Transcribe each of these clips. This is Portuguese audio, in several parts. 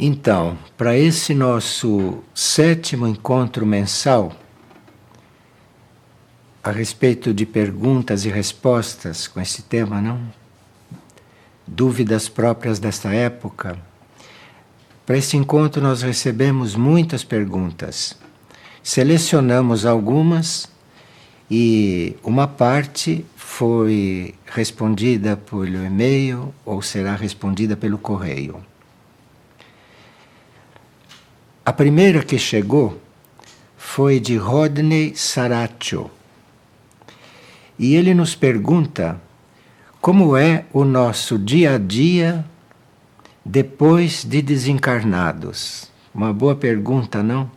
Então, para esse nosso 7º encontro mensal, a respeito de perguntas e respostas com esse tema, não? Dúvidas próprias desta época. Para esse encontro nós recebemos muitas perguntas. Selecionamos algumas e uma parte foi respondida pelo e-mail ou será respondida pelo correio. A primeira que chegou foi de Rodney Saraccio. E ele nos pergunta como é o nosso dia a dia depois de desencarnados. Uma boa pergunta, não?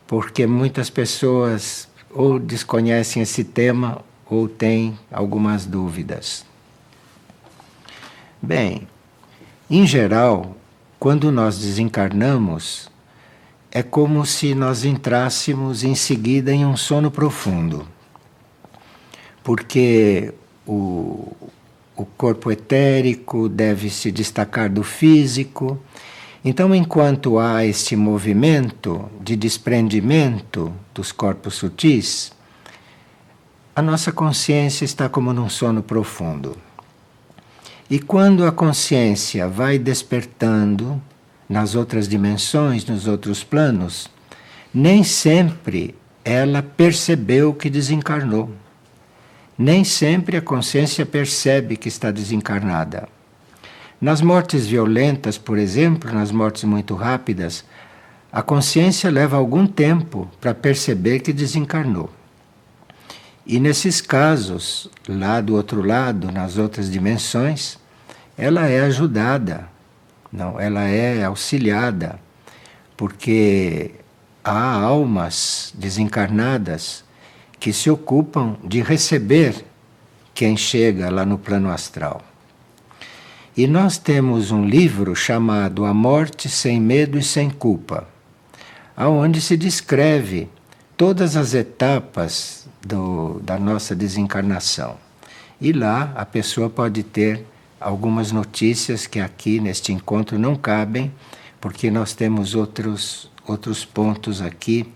Porque muitas pessoas ou desconhecem esse tema ou têm algumas dúvidas. Bem, em geral, quando nós desencarnamos, é como se nós entrássemos em seguida em um sono profundo. Porque o corpo etérico deve se destacar do físico. Então, enquanto há este movimento de desprendimento dos corpos sutis, a nossa consciência está como num sono profundo. E quando a consciência vai despertando nas outras dimensões, nos outros planos, nem sempre ela percebeu que desencarnou. Nem sempre a consciência percebe que está desencarnada. Nas mortes violentas, por exemplo, nas mortes muito rápidas, a consciência leva algum tempo para perceber que desencarnou. E nesses casos, lá do outro lado, nas outras dimensões, ela é ajudada, não, ela é auxiliada, porque há almas desencarnadas que se ocupam de receber quem chega lá no plano astral. E nós temos um livro chamado A Morte Sem Medo e Sem Culpa, onde se descreve todas as etapas da nossa desencarnação. E lá a pessoa pode ter algumas notícias que aqui neste encontro não cabem, porque nós temos outros pontos aqui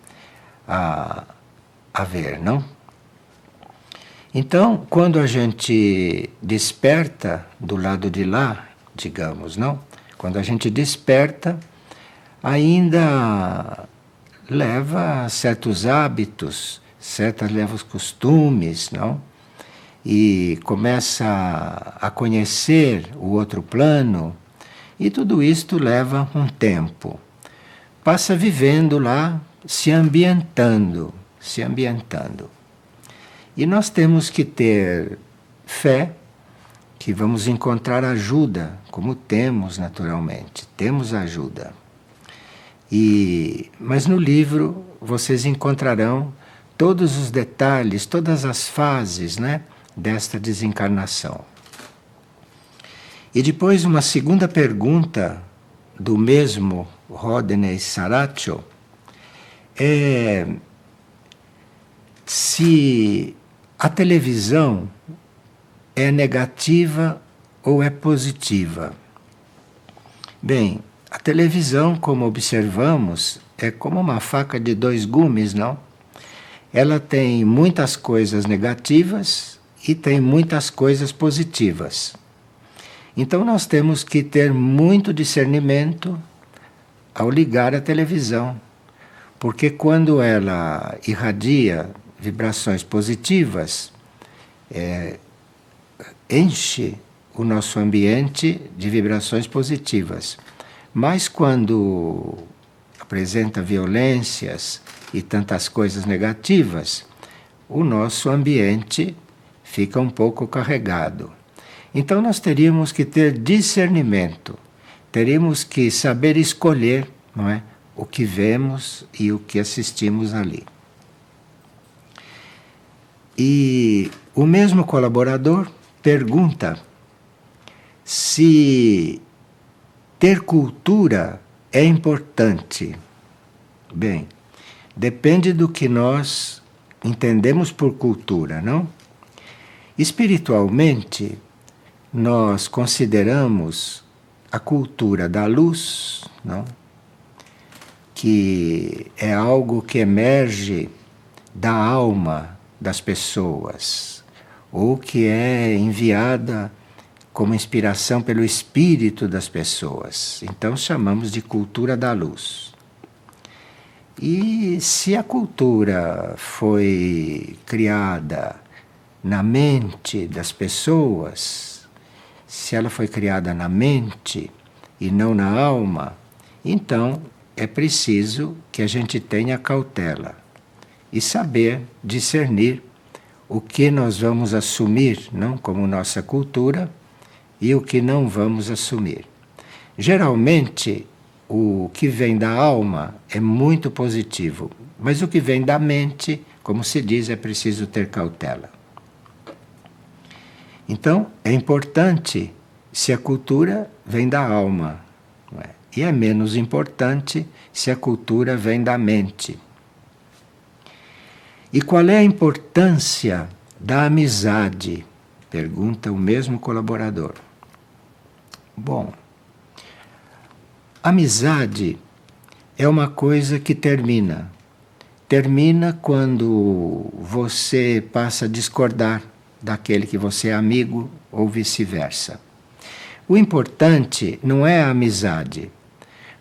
a ver, não? Então, quando a gente desperta do lado de lá, digamos, não? Quando a gente desperta, ainda leva certos hábitos, leva costumes, não? E começa a conhecer o outro plano, e tudo isto leva um tempo. Passa vivendo lá, se ambientando. E nós temos que ter fé que vamos encontrar ajuda, como temos naturalmente, temos ajuda. Mas no livro vocês encontrarão todos os detalhes, todas as fases, né, desta desencarnação. E depois uma segunda pergunta do mesmo Rodney Saraccio é se a televisão é negativa ou é positiva. Bem, a televisão, como observamos, é como uma faca de 2 gumes, não? Ela tem muitas coisas negativas e tem muitas coisas positivas. Então nós temos que ter muito discernimento ao ligar a televisão, porque quando ela irradia vibrações positivas, enche o nosso ambiente de vibrações positivas. Mas quando apresenta violências e tantas coisas negativas, o nosso ambiente fica um pouco carregado. Então nós teríamos que ter discernimento, teríamos que saber escolher, não é, o que vemos e o que assistimos ali. E o mesmo colaborador pergunta se ter cultura é importante. Bem, depende do que nós entendemos por cultura, não? Espiritualmente, nós consideramos a cultura da luz, não? Que é algo que emerge da alma das pessoas, ou que é enviada como inspiração pelo espírito das pessoas. Então chamamos de cultura da luz. E se a cultura foi criada na mente das pessoas, se ela foi criada na mente e não na alma, então é preciso que a gente tenha cautela e saber discernir o que nós vamos assumir, não como nossa cultura, e o que não vamos assumir. Geralmente, o que vem da alma é muito positivo, mas o que vem da mente, como se diz, é preciso ter cautela. Então, é importante se a cultura vem da alma, não é? E é menos importante se a cultura vem da mente. E qual é a importância da amizade? Pergunta o mesmo colaborador. Bom, amizade é uma coisa que termina. Termina quando você passa a discordar daquele que você é amigo ou vice-versa. O importante não é a amizade,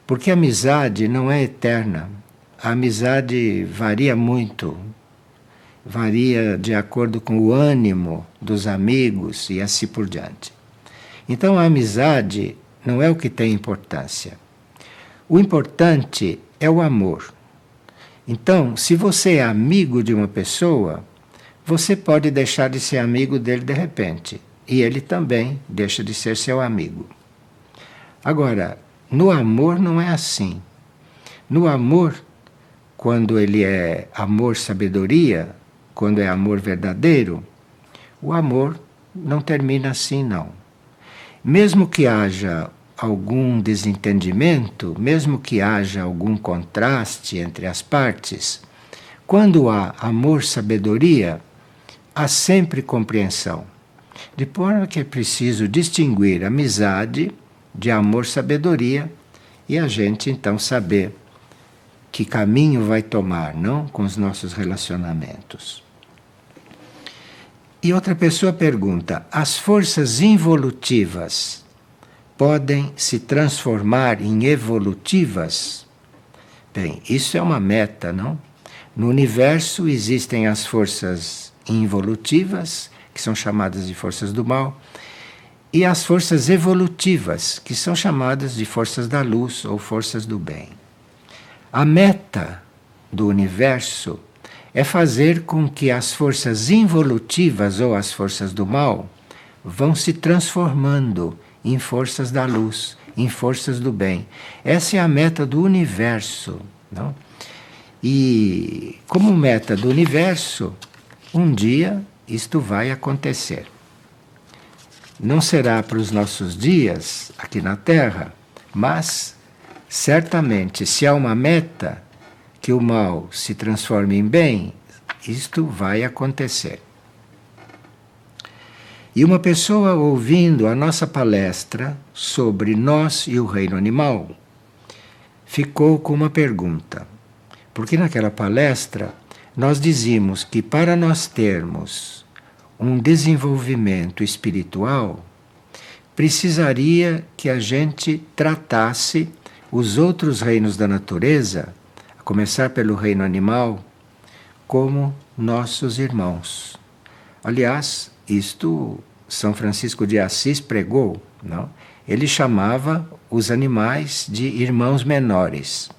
porque a amizade não é eterna. A amizade varia muito, varia de acordo com o ânimo dos amigos e assim por diante. Então a amizade não é o que tem importância. O importante é o amor. Então, se você é amigo de uma pessoa, você pode deixar de ser amigo dele de repente. E ele também deixa de ser seu amigo. Agora, no amor não é assim. No amor, quando ele é amor-sabedoria, quando é amor verdadeiro, o amor não termina assim, não. Mesmo que haja algum desentendimento, mesmo que haja algum contraste entre as partes, quando há amor-sabedoria, há sempre compreensão. De forma que é preciso distinguir amizade de amor-sabedoria e a gente então saber que caminho vai tomar, não, com os nossos relacionamentos. E outra pessoa pergunta: as forças involutivas podem se transformar em evolutivas? Bem, isso é uma meta, não? No universo existem as forças involutivas, que são chamadas de forças do mal, e as forças evolutivas, que são chamadas de forças da luz ou forças do bem. A meta do universo é fazer com que as forças involutivas ou as forças do mal vão se transformando em forças da luz, em forças do bem. Essa é a meta do universo, não? E como meta do universo, um dia isto vai acontecer. Não será para os nossos dias aqui na Terra, mas certamente, se há uma meta que o mal se transforme em bem, isto vai acontecer. E uma pessoa ouvindo a nossa palestra sobre nós e o reino animal, ficou com uma pergunta. Porque naquela palestra nós dizíamos que para nós termos um desenvolvimento espiritual, precisaria que a gente tratasse os outros reinos da natureza, a começar pelo reino animal, como nossos irmãos. Aliás, isto São Francisco de Assis pregou, não? Ele chamava os animais de irmãos menores.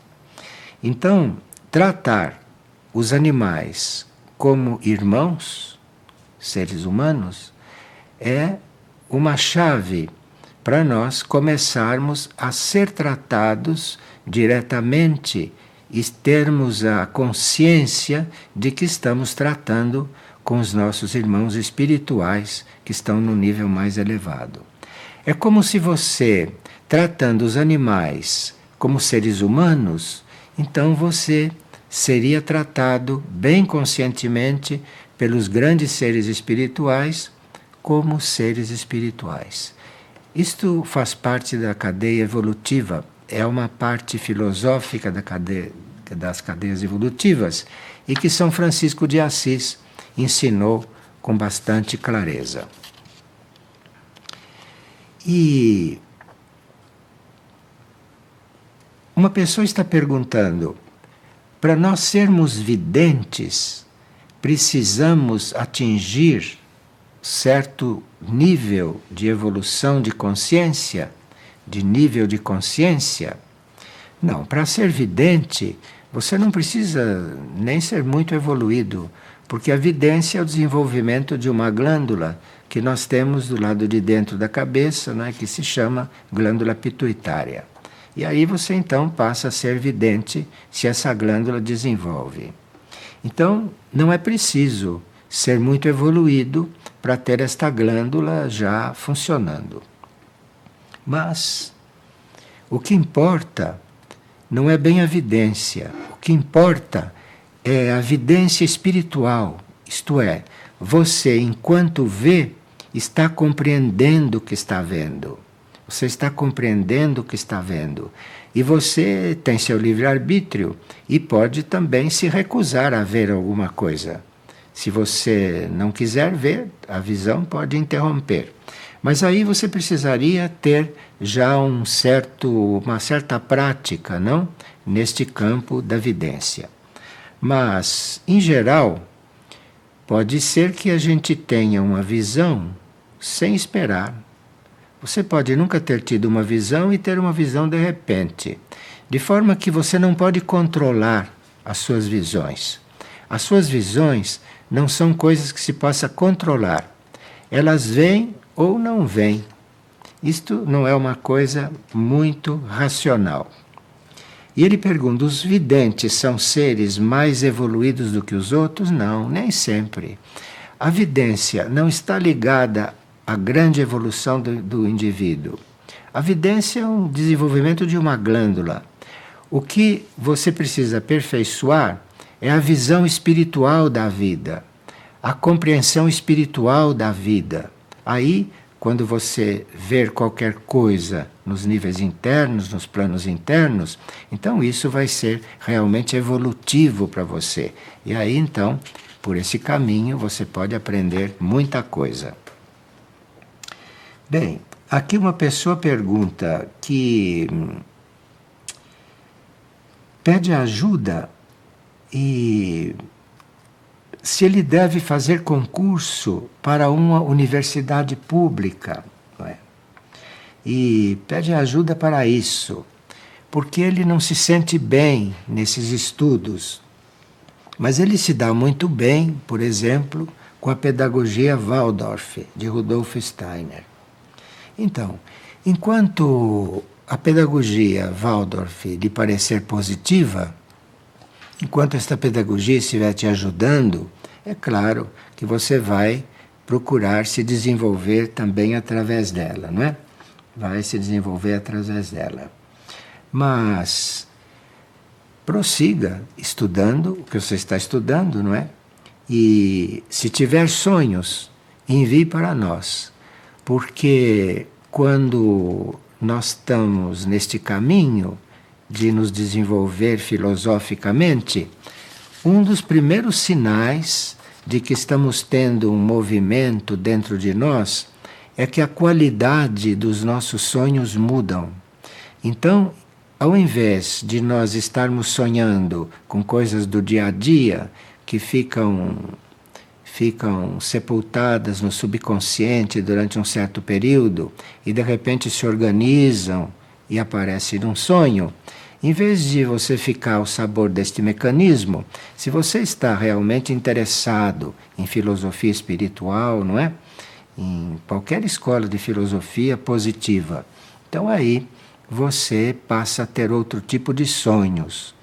Então, tratar os animais como irmãos, seres humanos, é uma chave para nós começarmos a ser tratados diretamente e termos a consciência de que estamos tratando com os nossos irmãos espirituais que estão no nível mais elevado. É como se você, tratando os animais como seres humanos, então você seria tratado bem conscientemente pelos grandes seres espirituais como seres espirituais. Isto faz parte da cadeia evolutiva, é uma parte filosófica das cadeias evolutivas e que São Francisco de Assis ensinou com bastante clareza. E uma pessoa está perguntando: para nós sermos videntes, precisamos atingir certo nível de evolução de consciência, de nível de consciência? Não, para ser vidente, você não precisa nem ser muito evoluído, porque a vidência é o desenvolvimento de uma glândula que nós temos do lado de dentro da cabeça, né, que se chama glândula pituitária. E aí você então passa a ser vidente se essa glândula desenvolve. Então, não é preciso ser muito evoluído para ter esta glândula já funcionando. Mas o que importa não é bem a vidência. O que importa é a vidência espiritual. Isto é, você, enquanto vê, está compreendendo o que está vendo. Você está compreendendo o que está vendo. E você tem seu livre-arbítrio e pode também se recusar a ver alguma coisa. Se você não quiser ver, a visão pode interromper. Mas aí você precisaria ter já uma certa prática, não? Neste campo da vidência. Mas, em geral, pode ser que a gente tenha uma visão sem esperar. Você pode nunca ter tido uma visão e ter uma visão de repente. De forma que você não pode controlar as suas visões. As suas visões não são coisas que se possa controlar. Elas vêm ou não vêm. Isto não é uma coisa muito racional. E ele pergunta: os videntes são seres mais evoluídos do que os outros? Não, nem sempre. A vidência não está ligada à grande evolução do indivíduo. A vidência é um desenvolvimento de uma glândula. O que você precisa aperfeiçoar é a visão espiritual da vida, a compreensão espiritual da vida. Aí, quando você ver qualquer coisa nos níveis internos, nos planos internos, então isso vai ser realmente evolutivo para você. E aí, então, por esse caminho, você pode aprender muita coisa. Bem, aqui uma pessoa pergunta que pede ajuda e se ele deve fazer concurso para uma universidade pública, não é? E pede ajuda para isso, porque ele não se sente bem nesses estudos. Mas ele se dá muito bem, por exemplo, com a pedagogia Waldorf, de Rudolf Steiner. Então, enquanto a pedagogia Waldorf lhe parecer positiva, enquanto esta pedagogia estiver te ajudando, é claro que você vai procurar se desenvolver também através dela, não é? Vai se desenvolver através dela. Mas prossiga estudando o que você está estudando, não é? E se tiver sonhos, envie para nós, porque quando nós estamos neste caminho de nos desenvolver filosoficamente, um dos primeiros sinais de que estamos tendo um movimento dentro de nós é que a qualidade dos nossos sonhos mudam. Então, ao invés de nós estarmos sonhando com coisas do dia a dia que ficam sepultadas no subconsciente durante um certo período e de repente se organizam e aparecem num sonho, em vez de você ficar ao sabor deste mecanismo, se você está realmente interessado em filosofia espiritual, não é? Em qualquer escola de filosofia positiva, então aí você passa a ter outro tipo de sonhos.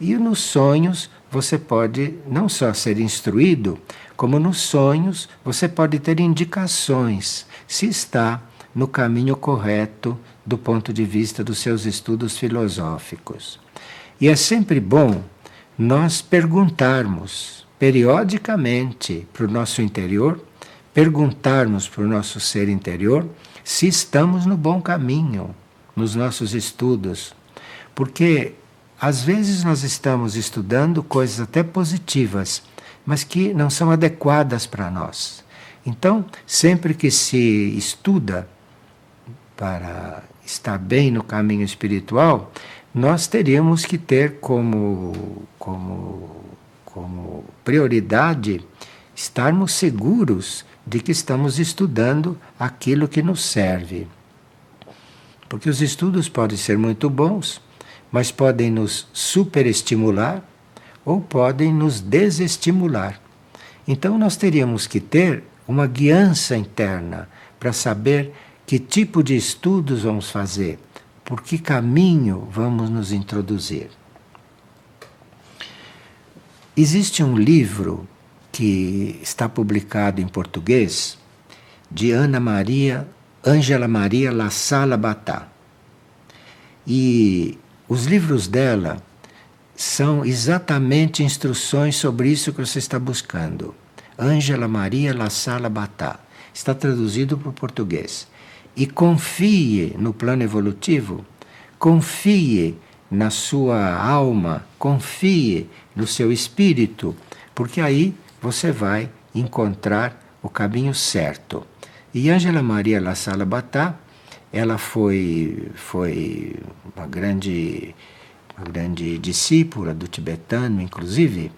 E nos sonhos você pode não só ser instruído, como nos sonhos você pode ter indicações se está no caminho correto do ponto de vista dos seus estudos filosóficos. E é sempre bom nós perguntarmos periodicamente para o nosso interior, perguntarmos para o nosso ser interior se estamos no bom caminho nos nossos estudos. Porque às vezes nós estamos estudando coisas até positivas, mas que não são adequadas para nós. Então, sempre que se estuda para estar bem no caminho espiritual, nós teríamos que ter como prioridade estarmos seguros de que estamos estudando aquilo que nos serve. Porque os estudos podem ser muito bons, mas podem nos superestimular ou podem nos desestimular. Então nós teríamos que ter uma guiança interna para saber que tipo de estudos vamos fazer, por que caminho vamos nos introduzir. Existe um livro que está publicado em português de Ângela Maria La Sala Batà. E os livros dela são exatamente instruções sobre isso que você está buscando. Ângela Maria La Sala Batà. Está traduzido para o português. E confie no plano evolutivo, confie na sua alma, confie no seu espírito, porque aí você vai encontrar o caminho certo. E Ângela Maria La Sala Batà, ela foi uma grande discípula do tibetano, inclusive,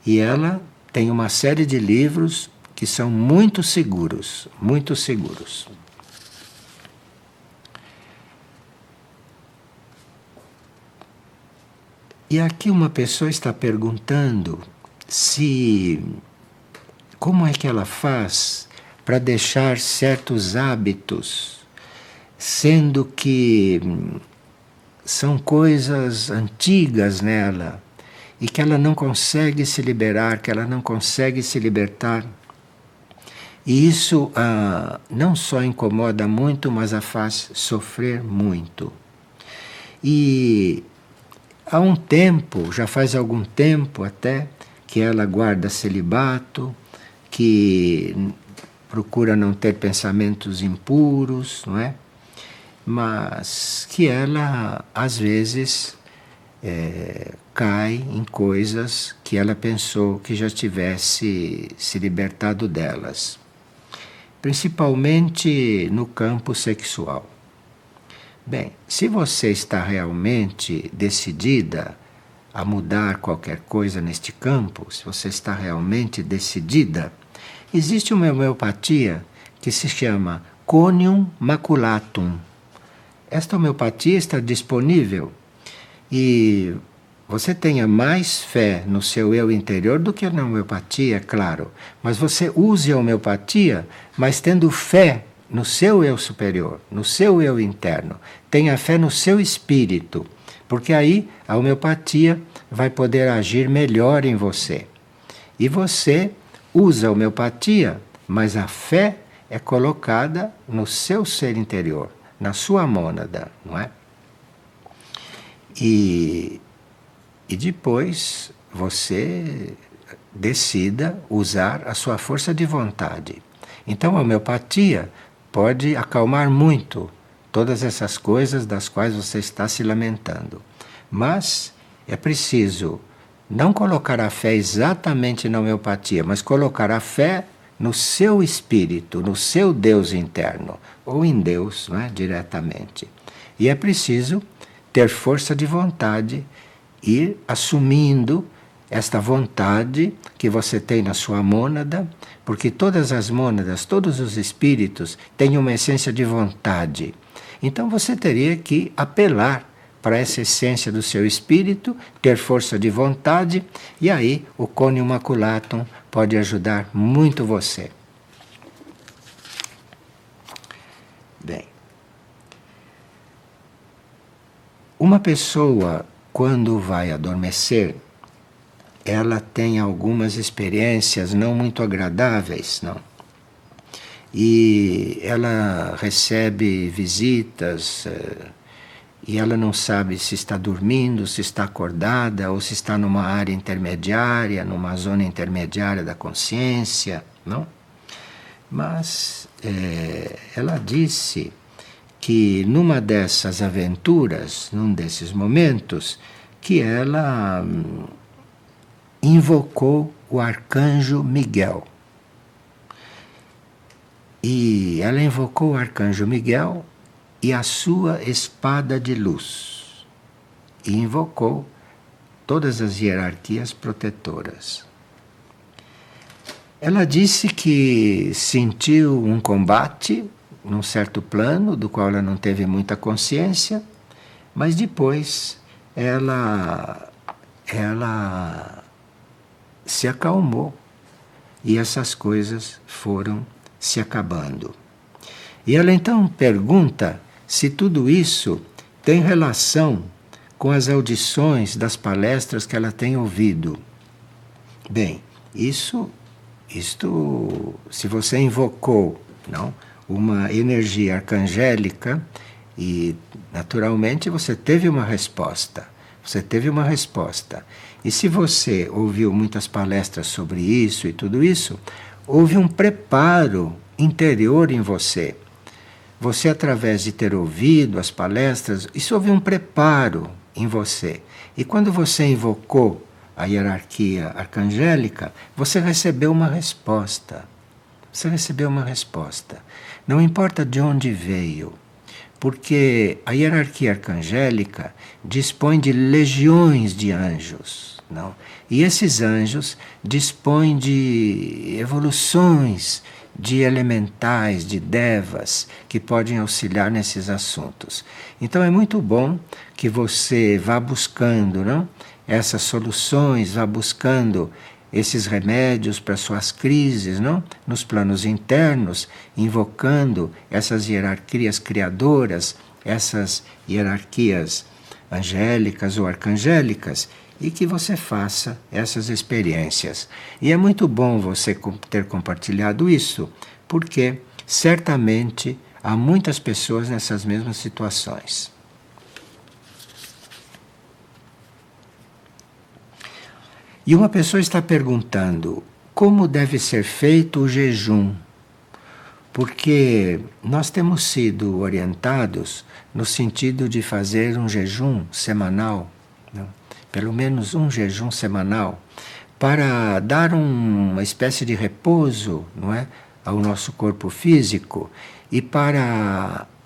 e ela tem uma série de livros que são muito seguros, muito seguros. E aqui uma pessoa está perguntando como é que ela faz para deixar certos hábitos, sendo que são coisas antigas nela e que ela não consegue se liberar, que ela não consegue se libertar. E isso não só incomoda muito, mas a faz sofrer muito. E há um tempo, já faz algum tempo até, que ela guarda celibato, que procura não ter pensamentos impuros, não é? Mas que ela, às vezes, cai em coisas que ela pensou que já tivesse se libertado delas. Principalmente no campo sexual. Bem, se você está realmente decidida a mudar qualquer coisa neste campo, se você está realmente decidida, existe uma homeopatia que se chama Conium Maculatum. Esta homeopatia está disponível e você tenha mais fé no seu eu interior do que na homeopatia, é claro. Mas você use a homeopatia, mas tendo fé no seu eu superior, no seu eu interno. Tenha fé no seu espírito, porque aí a homeopatia vai poder agir melhor em você. E você usa a homeopatia, mas a fé é colocada no seu ser interior, na sua mônada, não é? E depois você decida usar a sua força de vontade. Então a homeopatia pode acalmar muito todas essas coisas das quais você está se lamentando. Mas é preciso não colocar a fé exatamente na homeopatia, mas colocar a fé no seu espírito, no seu Deus interno, ou em Deus, não é? Diretamente. E é preciso ter força de vontade, ir assumindo esta vontade que você tem na sua mônada, porque todas as mônadas, todos os espíritos têm uma essência de vontade. Então você teria que apelar para essa essência do seu espírito, ter força de vontade, e aí o Conium Maculatum pode ajudar muito você. Bem, uma pessoa, quando vai adormecer, ela tem algumas experiências não muito agradáveis, não? E ela recebe visitas e ela não sabe se está dormindo, se está acordada ou se está numa área intermediária, numa zona intermediária da consciência, não? Mas ela disse que numa dessas aventuras, num desses momentos, que ela invocou o arcanjo Miguel. E ela invocou o arcanjo Miguel e a sua espada de luz. E invocou todas as hierarquias protetoras. Ela disse que sentiu um combate num certo plano, do qual ela não teve muita consciência, mas depois ela se acalmou e essas coisas foram se acabando. E ela então pergunta se tudo isso tem relação com as audições das palestras que ela tem ouvido. Bem, isto se você invocou, não, uma energia arcangélica e naturalmente você teve uma resposta. Você teve uma resposta. E se você ouviu muitas palestras sobre isso e tudo isso, houve um preparo interior em você. Você, através de ter ouvido as palestras, isso houve um preparo em você. E quando você invocou a hierarquia arcangélica, você recebeu uma resposta. Você recebeu uma resposta. Não importa de onde veio, porque a hierarquia arcangélica dispõe de legiões de anjos, não? E esses anjos dispõem de evoluções de elementais, de devas, que podem auxiliar nesses assuntos. Então é muito bom que você vá buscando, não, essas soluções, vá buscando esses remédios para suas crises, não? Nos planos internos, invocando essas hierarquias criadoras, essas hierarquias angélicas ou arcangélicas, e que você faça essas experiências. E é muito bom você ter compartilhado isso, porque certamente há muitas pessoas nessas mesmas situações. E uma pessoa está perguntando como deve ser feito o jejum, porque nós temos sido orientados no sentido de fazer um jejum semanal, não? Pelo menos um jejum semanal, para dar uma espécie de repouso, não é, ao nosso corpo físico e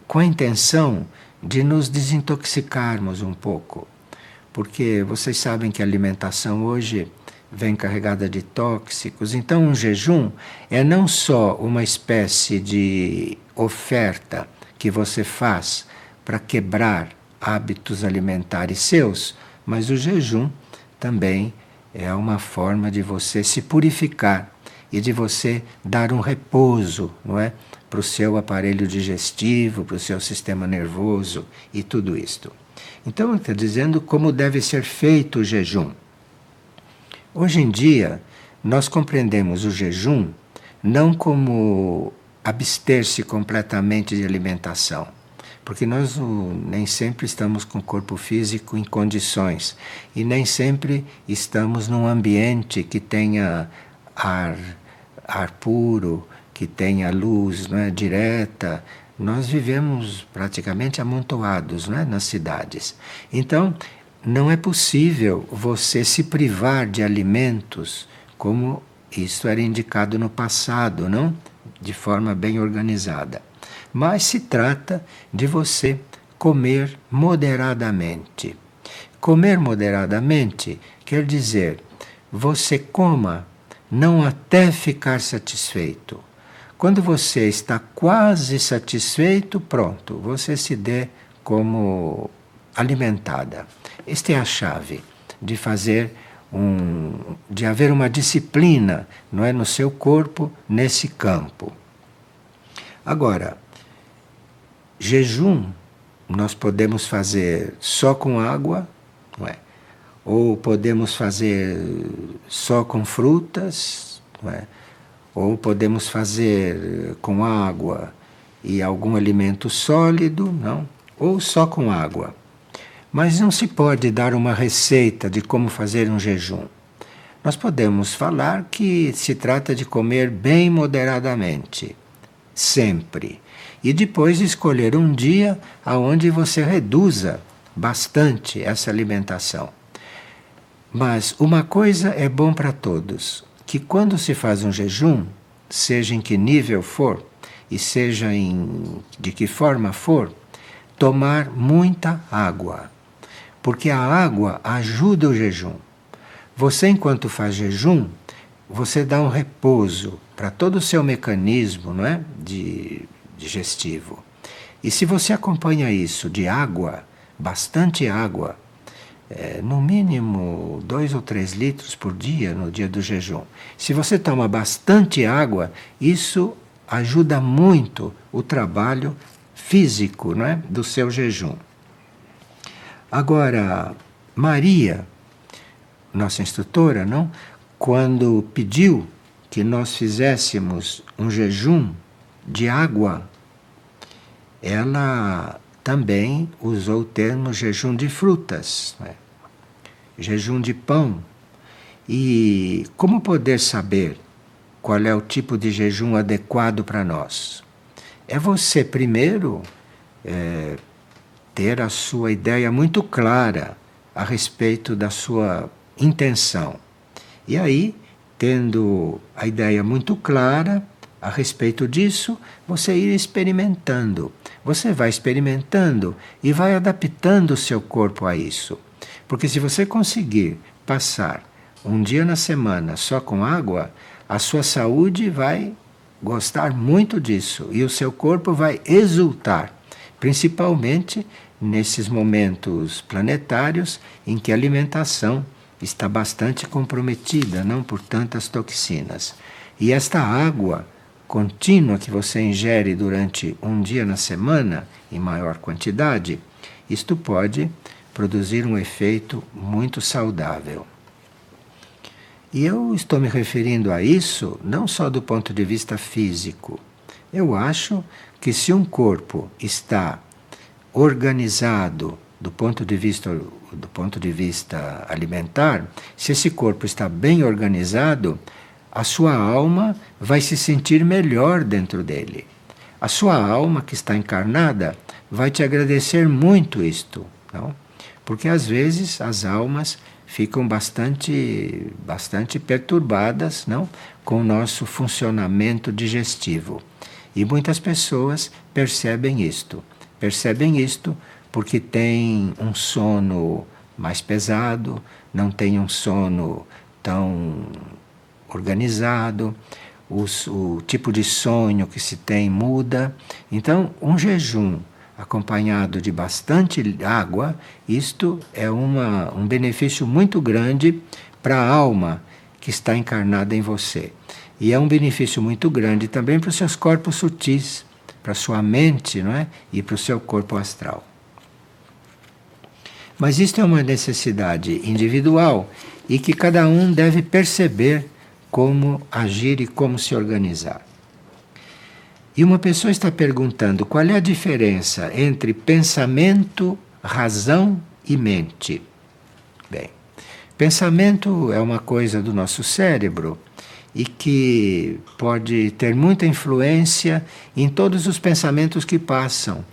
com a intenção de nos desintoxicarmos um pouco. Porque vocês sabem que a alimentação hoje vem carregada de tóxicos. Então, um jejum é não só uma espécie de oferta que você faz para quebrar hábitos alimentares seus, mas o jejum também é uma forma de você se purificar e de você dar um repouso, não é, para o seu aparelho digestivo, para o seu sistema nervoso e tudo isto. Então, ele está dizendo como deve ser feito o jejum. Hoje em dia, nós compreendemos o jejum não como abster-se completamente de alimentação, porque nós nem sempre estamos com o corpo físico em condições e nem sempre estamos num ambiente que tenha ar puro, que tenha luz, não é, direta. Nós vivemos praticamente amontoados, não é, nas cidades. Então, não é possível você se privar de alimentos como isso era indicado no passado, não? De forma bem organizada. Mas se trata de você comer moderadamente. Comer moderadamente quer dizer, você coma não até ficar satisfeito. Quando você está quase satisfeito, pronto, você se dê como alimentada. Esta é a chave de fazer de haver uma disciplina, não é, no seu corpo nesse campo. Agora, jejum nós podemos fazer só com água, não é? Ou podemos fazer só com frutas, não é? Ou podemos fazer com água e algum alimento sólido, não? Ou só com água. Mas não se pode dar uma receita de como fazer um jejum. Nós podemos falar que se trata de comer bem moderadamente, sempre. E depois escolher um dia aonde você reduza bastante essa alimentação. Mas uma coisa é bom para todos, que quando se faz um jejum, seja em que nível for, e seja de que forma for, tomar muita água. Porque a água ajuda o jejum. Você, enquanto faz jejum, você dá um repouso para todo o seu mecanismo, não é? Digestivo. E se você acompanha isso de água, bastante água, no mínimo 2 ou 3 litros por dia no dia do jejum. Se você toma bastante água, isso ajuda muito o trabalho físico, não é? Do seu jejum. Agora, Maria, nossa instrutora, não? Quando pediu que nós fizéssemos um jejum de água, ela também usou o termo jejum de frutas, né? Jejum de pão. E como poder saber qual é o tipo de jejum adequado para nós? É você primeiro ter a sua ideia muito clara a respeito da sua intenção. E aí, tendo a ideia muito clara a respeito disso, você ir experimentando. Você vai experimentando e vai adaptando o seu corpo a isso. Porque se você conseguir passar um dia na semana só com água, a sua saúde vai gostar muito disso e o seu corpo vai exultar, principalmente nesses momentos planetários em que a alimentação está bastante comprometida, não por tantas toxinas. E esta água contínua que você ingere durante um dia na semana, em maior quantidade, isto pode produzir um efeito muito saudável. E eu estou me referindo a isso não só do ponto de vista físico. Eu acho que se um corpo está organizado do ponto de vista alimentar, se esse corpo está bem organizado, a sua alma vai se sentir melhor dentro dele. A sua alma que está encarnada vai te agradecer muito isto, não? Porque às vezes as almas ficam bastante perturbadas, não? Com o nosso funcionamento digestivo. E muitas pessoas percebem isto porque têm um sono mais pesado, não têm um sono tão organizado, o tipo de sonho que se tem muda. Então, um jejum acompanhado de bastante água, isto é um benefício muito grande para a alma que está encarnada em você. E é um benefício muito grande também para os seus corpos sutis, para a sua mente, não é? E para o seu corpo astral. Mas isto é uma necessidade individual e que cada um deve perceber como agir e como se organizar. E uma pessoa está perguntando qual é a diferença entre pensamento, razão e mente. Bem, pensamento é uma coisa do nosso cérebro e que pode ter muita influência em todos os pensamentos que passam.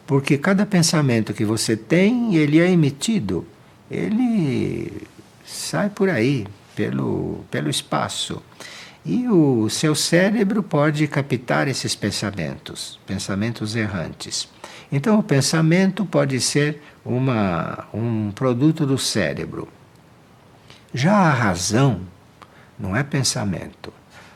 Porque cada pensamento que você tem, ele é emitido, ele sai por aí, pelo espaço. E o seu cérebro pode captar esses pensamentos errantes. Então, o pensamento pode ser um produto do cérebro. Já a razão não é pensamento.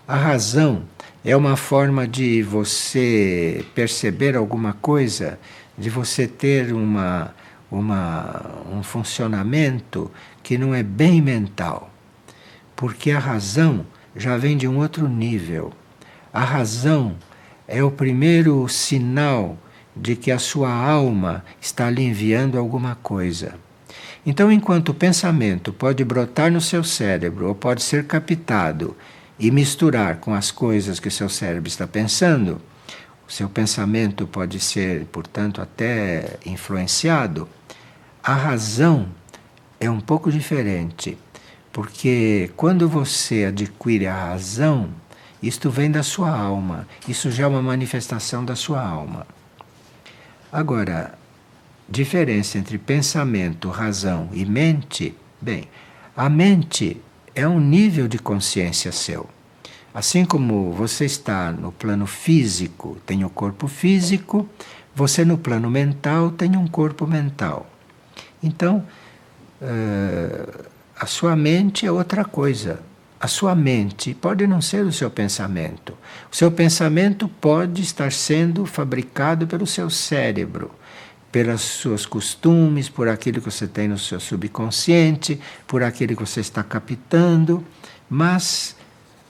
A razão é uma forma de você perceber alguma coisa, de você ter um funcionamento que não é bem mental. Porque a razão já vem de um outro nível. A razão é o primeiro sinal de que a sua alma está lhe enviando alguma coisa. Então, enquanto o pensamento pode brotar no seu cérebro ou pode ser captado e misturar com as coisas que o seu cérebro está pensando, o seu pensamento pode ser, portanto, até influenciado, a razão é um pouco diferente. Porque quando você adquire a razão, Isto vem da sua alma. Isso já é uma manifestação da sua alma. Agora, diferença entre pensamento, razão e mente, bem, a mente é um nível de consciência seu. Assim como você está no plano físico, tem o corpo físico, você no plano mental tem um corpo mental. Então, a sua mente é outra coisa. A sua mente pode não ser o seu pensamento. O seu pensamento pode estar sendo fabricado pelo seu cérebro, pelos seus costumes, por aquilo que você tem no seu subconsciente, por aquilo que você está captando, mas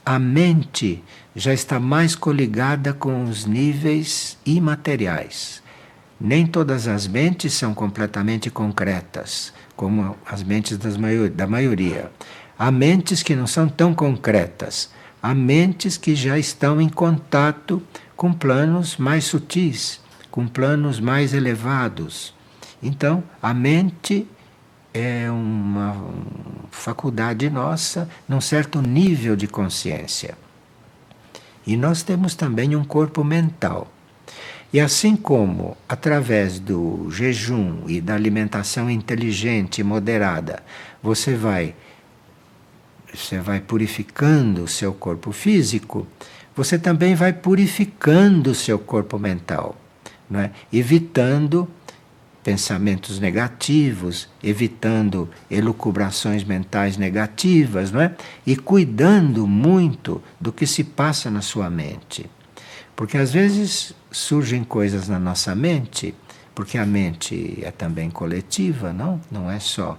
a mente já está mais coligada com os níveis imateriais. Nem todas as mentes são completamente concretas, como as mentes da maioria. Há mentes que não são tão concretas, há mentes que já estão em contato com planos mais sutis, com planos mais elevados. Então, a mente é uma faculdade nossa num certo nível de consciência. E nós temos também um corpo mental. E assim como, através do jejum e da alimentação inteligente e moderada, você vai purificando o seu corpo físico, você também vai purificando o seu corpo mental, não é? Evitando pensamentos negativos, evitando elucubrações mentais negativas, não é? E cuidando muito do que se passa na sua mente. Porque às vezes surgem coisas na nossa mente, porque a mente é também coletiva, não é só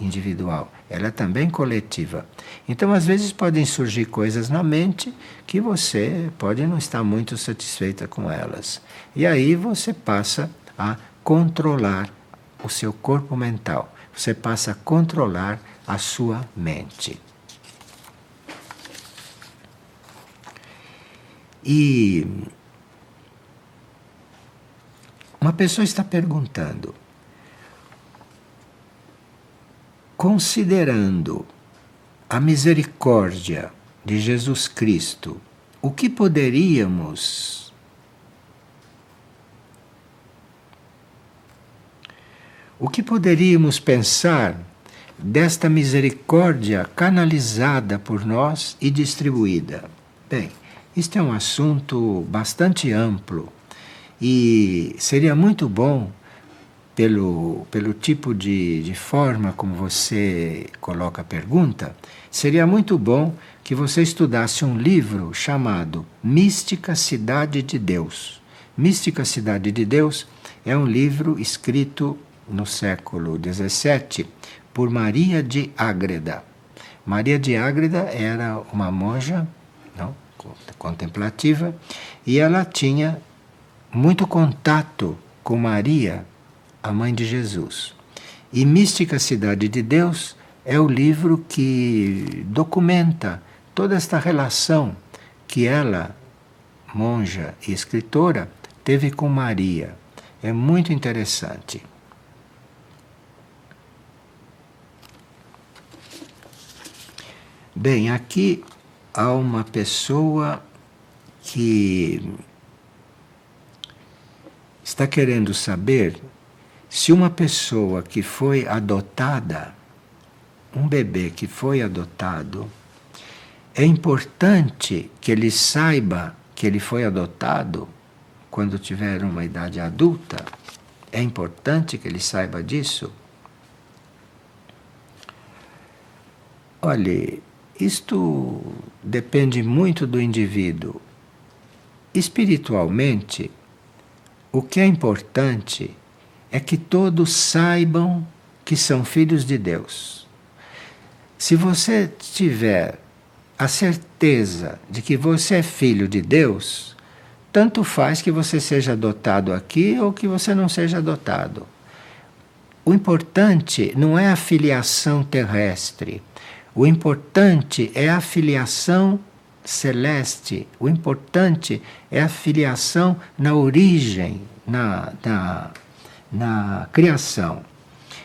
individual, ela é também coletiva. Então, às vezes podem surgir coisas na mente que você pode não estar muito satisfeita com elas. E aí você passa a controlar o seu corpo mental, você passa a controlar a sua mente. E uma pessoa está perguntando: considerando a misericórdia de Jesus Cristo, o que poderíamos pensar desta misericórdia canalizada por nós e distribuída? Bem, este é um assunto bastante amplo e seria muito bom, pelo tipo de forma como você coloca a pergunta, seria muito bom que você estudasse um livro chamado Mística Cidade de Deus. Mística Cidade de Deus é um livro escrito no século XVII por Maria de Ágreda. Maria de Ágreda era uma monja contemplativa e ela tinha muito contato com Maria, a mãe de Jesus. E Mística Cidade de Deus é o livro que documenta toda esta relação que ela, monja e escritora, teve com Maria. É muito interessante. Bem, aqui há uma pessoa que está querendo saber se uma pessoa que foi adotada, um bebê que foi adotado, é importante que ele saiba que ele foi adotado quando tiver uma idade adulta? É importante que ele saiba disso? Olhe, isto depende muito do indivíduo. Espiritualmente, o que é importante é que todos saibam que são filhos de Deus. Se você tiver a certeza de que você é filho de Deus, tanto faz que você seja adotado aqui ou que você não seja adotado. O importante não é a filiação terrestre. O importante é a filiação celeste. O importante é a filiação na origem, na criação.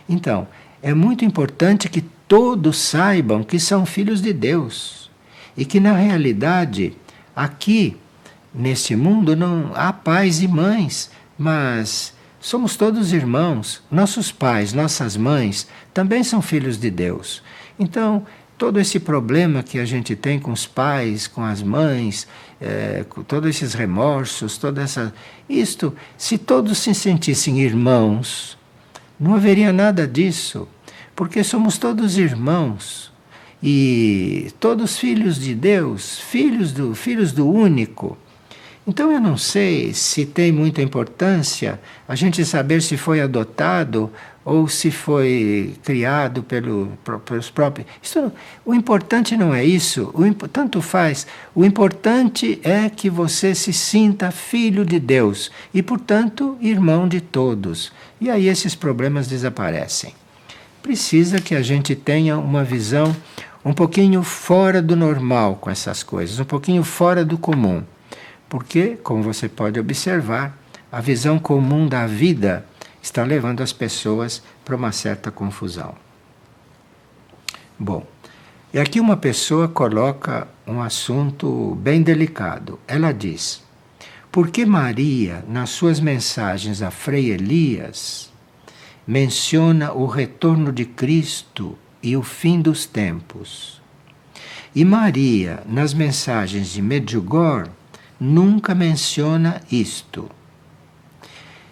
Então, é muito importante que todos saibam que são filhos de Deus e que, na realidade, Aqui, neste mundo, não há pais e mães, mas somos todos irmãos. Nossos pais, nossas mães também são filhos de Deus. Então, todo esse problema que a gente tem com os pais, com as mães, com todos esses remorsos, toda essa. Isto, se todos se sentissem irmãos, não haveria nada disso, porque somos todos irmãos e todos filhos de Deus, filhos do único. Então eu não sei se tem muita importância a gente saber se foi adotado ou se foi criado pelos próprios. O importante não é isso, tanto faz. O importante é que você se sinta filho de Deus e, portanto, irmão de todos. E aí esses problemas desaparecem. Precisa que a gente tenha uma visão um pouquinho fora do normal com essas coisas, um pouquinho fora do comum. Porque, como você pode observar, a visão comum da vida está levando as pessoas para uma certa confusão. Bom, e aqui uma pessoa coloca um assunto bem delicado. Ela diz: por que Maria, nas suas mensagens a Frei Elias, menciona o retorno de Cristo e o fim dos tempos? E Maria, nas mensagens de Medjugorje, nunca menciona isto.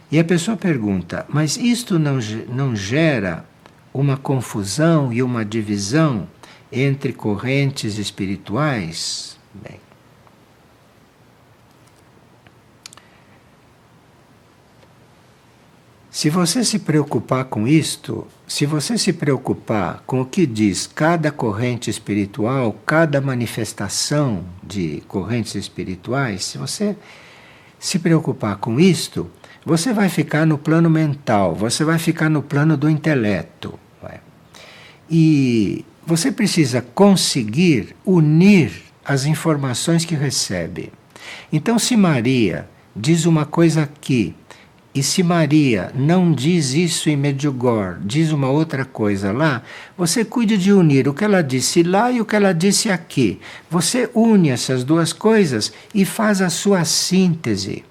E a pessoa pergunta, mas isto não gera uma confusão e uma divisão entre correntes espirituais? Bem, se você se preocupar com isto, se você se preocupar com o que diz cada corrente espiritual, cada manifestação de correntes espirituais, se você se preocupar com isto, você vai ficar no plano mental, você vai ficar no plano do intelecto. E você precisa conseguir unir as informações que recebe. Então, se Maria diz uma coisa aqui, e se Maria não diz isso em Medjugorje, diz uma outra coisa lá, você cuide de unir o que ela disse lá e o que ela disse aqui. Você une essas duas coisas e faz a sua síntese.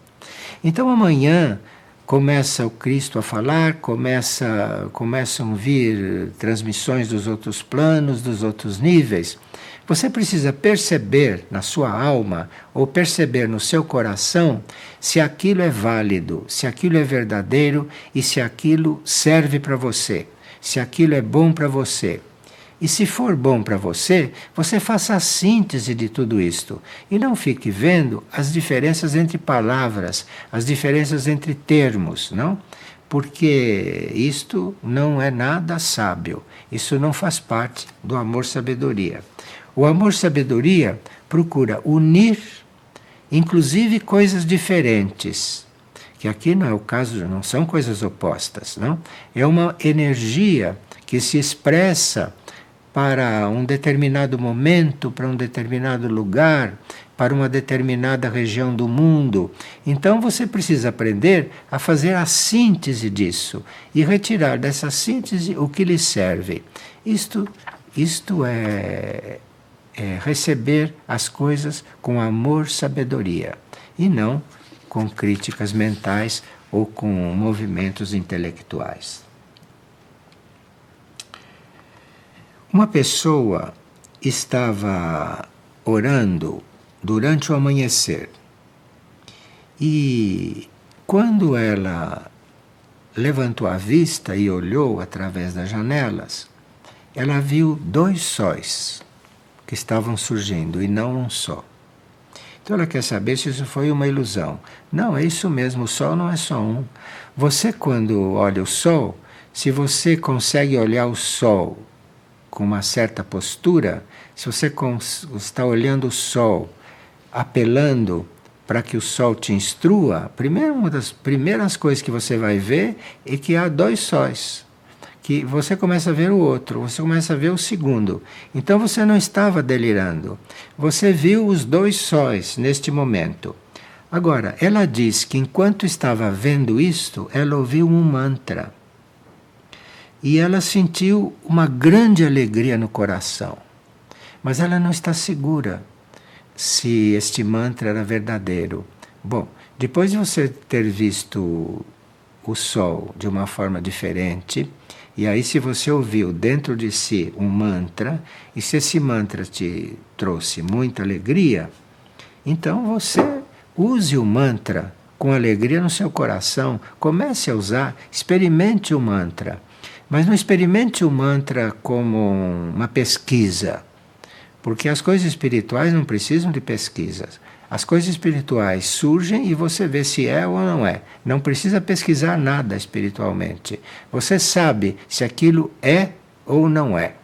Então amanhã começa o Cristo a falar, começam a vir transmissões dos outros planos, dos outros níveis. Você precisa perceber na sua alma ou perceber no seu coração se aquilo é válido, se aquilo é verdadeiro e se aquilo serve para você, se aquilo é bom para você. E se for bom para você, você faça a síntese de tudo isto e não fique vendo as diferenças entre palavras, as diferenças entre termos, não? Porque isto não é nada sábio, isso não faz parte do amor-sabedoria. O amor-sabedoria procura unir, inclusive, coisas diferentes, que aqui não é o caso, não são coisas opostas, não? É uma energia que se expressa para um determinado momento, para um determinado lugar, para uma determinada região do mundo. Então você precisa aprender a fazer a síntese disso e retirar dessa síntese o que lhe serve. Isto é receber as coisas com amor, sabedoria, e não com críticas mentais ou com movimentos intelectuais. Uma pessoa estava orando durante o amanhecer e quando ela levantou a vista e olhou através das janelas, ela viu 2 sóis que estavam surgindo e não um só. Então ela quer saber se isso foi uma ilusão. Não, é isso mesmo, o Sol não é só um. Você, quando olha o Sol, se você consegue olhar o Sol com uma certa postura, se você está olhando o Sol, apelando para que o Sol te instrua, uma das primeiras coisas que você vai ver é que há 2 sóis. Que você começa a ver o outro, você começa a ver o segundo. Então você não estava delirando. Você viu os 2 sóis neste momento. Agora, ela diz que enquanto estava vendo isto, ela ouviu um mantra. E ela sentiu uma grande alegria no coração. Mas ela não está segura. se este mantra era verdadeiro. Bom, depois de você ter visto o sol de uma forma diferente, e aí se você ouviu dentro de si um mantra, e se esse mantra te trouxe muita alegria, então você use o mantra com alegria no seu coração, comece a usar, experimente o mantra. Mas não experimente o mantra como uma pesquisa, porque as coisas espirituais não precisam de pesquisas. As coisas espirituais surgem e você vê se é ou não é. Não precisa pesquisar nada espiritualmente. Você sabe se aquilo é ou não é.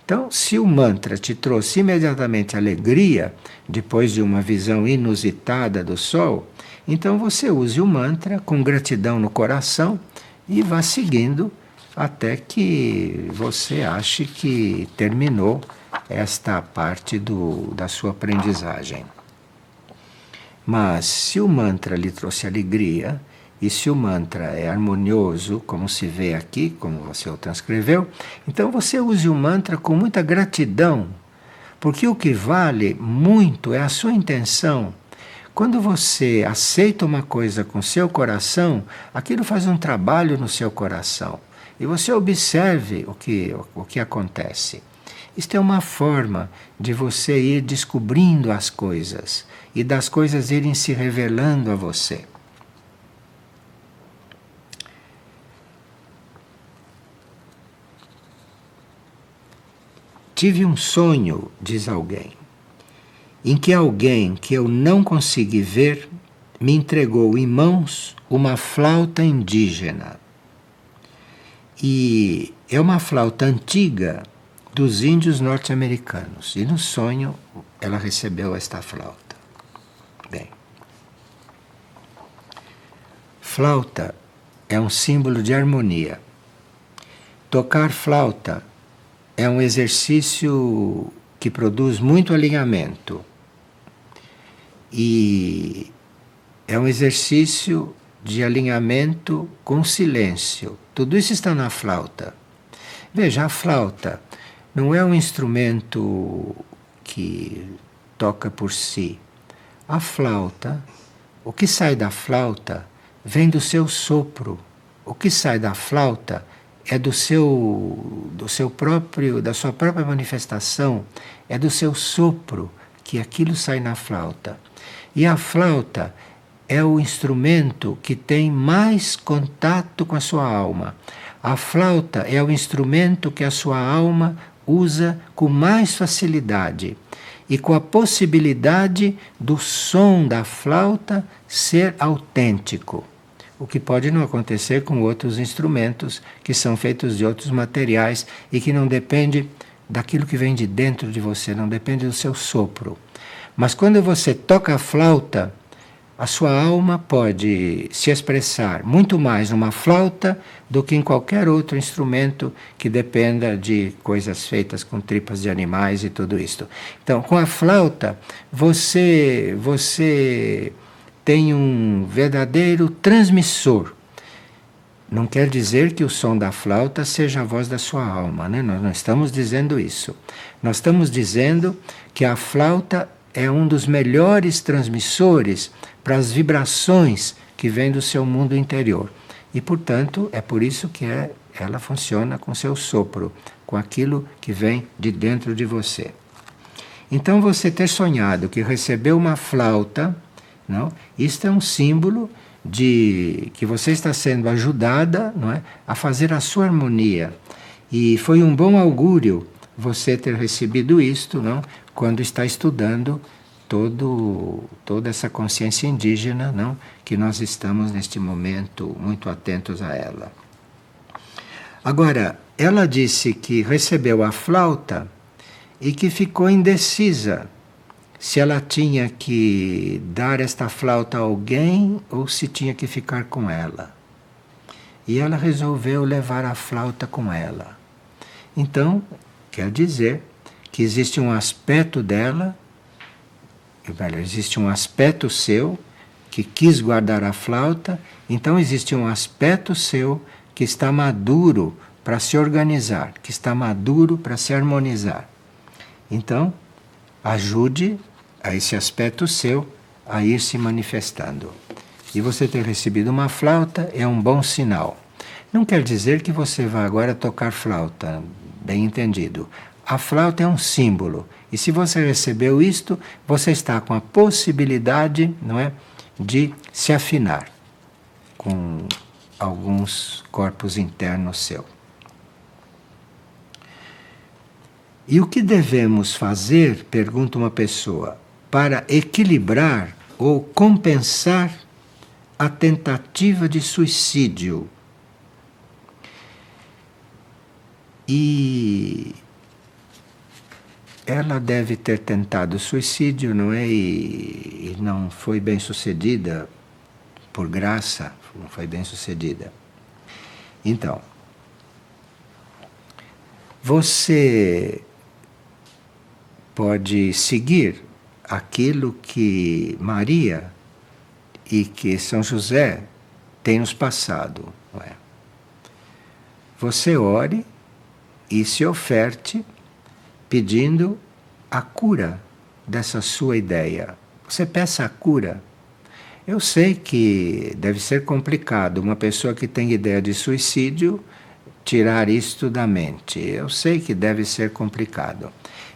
Então, se o mantra te trouxe imediatamente alegria, depois de uma visão inusitada do sol, então você use o mantra com gratidão no coração e vá seguindo até que você ache que terminou esta parte da sua aprendizagem. Mas se o mantra lhe trouxe alegria, e se o mantra é harmonioso, como se vê aqui, como você o transcreveu, então você use o mantra com muita gratidão, porque o que vale muito é a sua intenção. Quando você aceita uma coisa com seu coração, aquilo faz um trabalho no seu coração. E você observe o que acontece. Isto é uma forma de você ir descobrindo as coisas e das coisas irem se revelando a você. Tive um sonho, diz alguém, em que alguém que eu não consegui ver me entregou em mãos uma flauta indígena. E é uma flauta antiga dos índios norte-americanos. E no sonho ela recebeu esta flauta. Bem, flauta é um símbolo de harmonia. Tocar flauta é um exercício que produz muito alinhamento. E é um exercício de alinhamento com silêncio. Tudo isso está na flauta. Veja, a flauta não é um instrumento que toca por si. A flauta, o que sai da flauta vem do seu sopro. O que sai da flauta é da sua própria manifestação, é do seu sopro que aquilo sai na flauta. E a flauta é o instrumento que tem mais contato com a sua alma. A flauta é o instrumento que a sua alma usa com mais facilidade e com a possibilidade do som da flauta ser autêntico, o que pode não acontecer com outros instrumentos que são feitos de outros materiais e que não depende daquilo que vem de dentro de você, não depende do seu sopro. Mas quando você toca a flauta, a sua alma pode se expressar muito mais numa flauta do que em qualquer outro instrumento que dependa de coisas feitas com tripas de animais e tudo isto. Então, com a flauta, você tem um verdadeiro transmissor. Não quer dizer que o som da flauta seja a voz da sua alma, né? Nós não estamos dizendo isso. Nós estamos dizendo que a flauta é um dos melhores transmissores para as vibrações que vêm do seu mundo interior. E, portanto, é por isso que ela funciona com seu sopro, com aquilo que vem de dentro de você. Então, você ter sonhado que recebeu uma flauta, não? Isto é um símbolo de que você está sendo ajudada, não é, a fazer a sua harmonia. E foi um bom augúrio você ter recebido isto, não? Quando está estudando toda essa consciência indígena, não? Que nós estamos neste momento muito atentos a ela. Agora, ela disse que recebeu a flauta e que ficou indecisa se ela tinha que dar esta flauta a alguém ou se tinha que ficar com ela. E ela resolveu levar a flauta com ela. Então, quer dizer que existe um aspecto dela, existe um aspecto seu que quis guardar a flauta, então existe um aspecto seu que está maduro para se organizar, que está maduro para se harmonizar. Então, ajude a esse aspecto seu a ir se manifestando. E você ter recebido uma flauta é um bom sinal. Não quer dizer que você vá agora tocar flauta, bem entendido. A flauta é um símbolo. E se você recebeu isto, você está com a possibilidade, não é, de se afinar com alguns corpos internos seu. E o que devemos fazer, pergunta uma pessoa, para equilibrar ou compensar a tentativa de suicídio? E ela deve ter tentado suicídio, não é? E não foi bem sucedida, por graça, não foi bem sucedida. Então, você pode seguir aquilo que Maria e que São José têm nos passado, não é? Você ore e se oferte pedindo a cura dessa sua ideia. Você peça a cura. Eu sei que deve ser complicado uma pessoa que tem ideia de suicídio tirar isto da mente. Eu sei que deve ser complicado.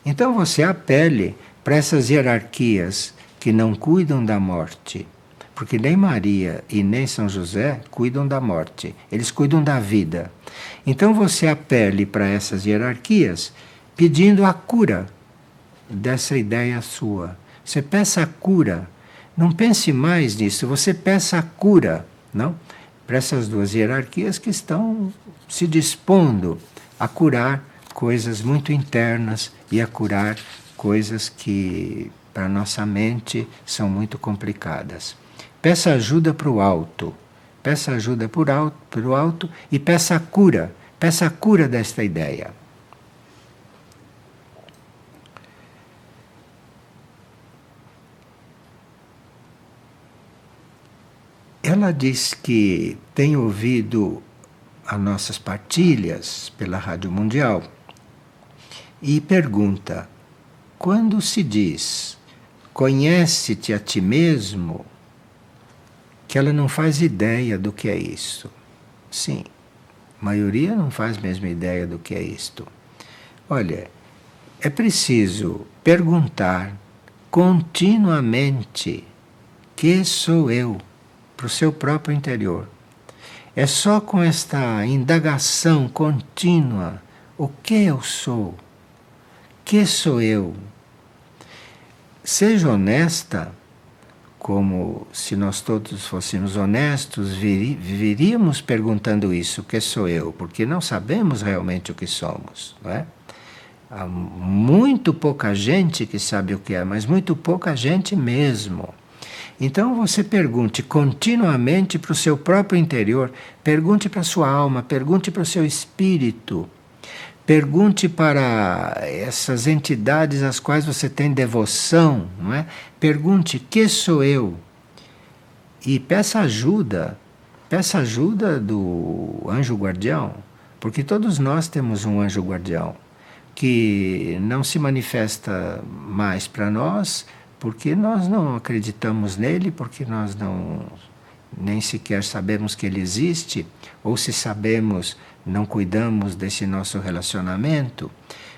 Então você apele para essas hierarquias que não cuidam da morte, porque nem Maria e nem São José cuidam da morte, eles cuidam da vida. Então você apele para essas hierarquias pedindo a cura dessa ideia sua. Você peça a cura. Não pense mais nisso, você peça a cura, não? Para essas duas hierarquias que estão se dispondo a curar coisas muito internas e a curar coisas que para a nossa mente são muito complicadas. Peça ajuda para o alto, peça ajuda para o alto e peça a cura desta ideia. Ela diz que tem ouvido as nossas partilhas pela Rádio Mundial e pergunta: quando se diz conhece-te a ti mesmo, que ela não faz ideia do que é isso. Sim, a maioria não faz mesmo ideia do que é isto. Olha, é preciso perguntar continuamente: que sou eu? Para o seu próprio interior. É só com esta indagação contínua: o que eu sou? Que sou eu? Seja honesta, como se nós todos fôssemos honestos, viveríamos perguntando isso: o que sou eu? Porque não sabemos realmente o que somos, não é? Há muito pouca gente que sabe o que é, mas muito pouca gente mesmo. Então você pergunte continuamente para o seu próprio interior, pergunte para a sua alma, pergunte para o seu espírito, pergunte para essas entidades às quais você tem devoção, não é? Pergunte: que sou eu? E peça ajuda do anjo guardião, porque todos nós temos um anjo guardião que não se manifesta mais para nós, porque nós não acreditamos nele, porque nós não nem sequer sabemos que ele existe, ou se sabemos, não cuidamos desse nosso relacionamento.